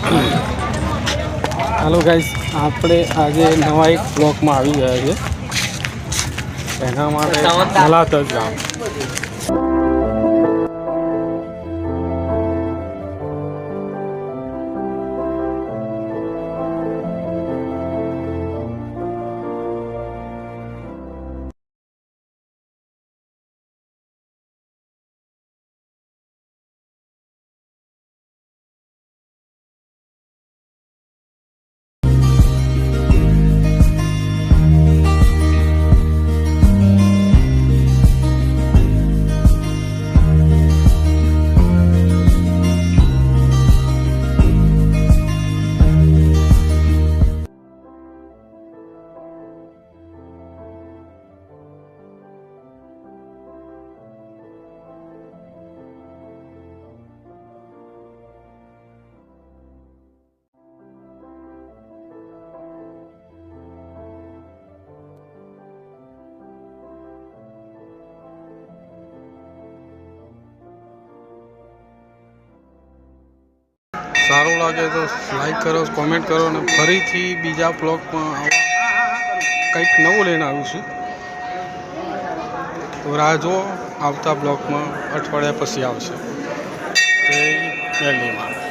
Hello guys, આપણે આજે નવા એક બ્લોકમાં આવી ગયા છે. એના માટે મલાતજ ગામ. સારું લાગે તો લાઈક કરો, કોમેન્ટ કરો અને ફરીથી બીજા બ્લોગમાં કંઈક નવું લઈને આવીશું. તો રાહ જુઓ, આવતા બ્લોગમાં અઠવાડિયા પછી આવશે. જય મેરડીમાં.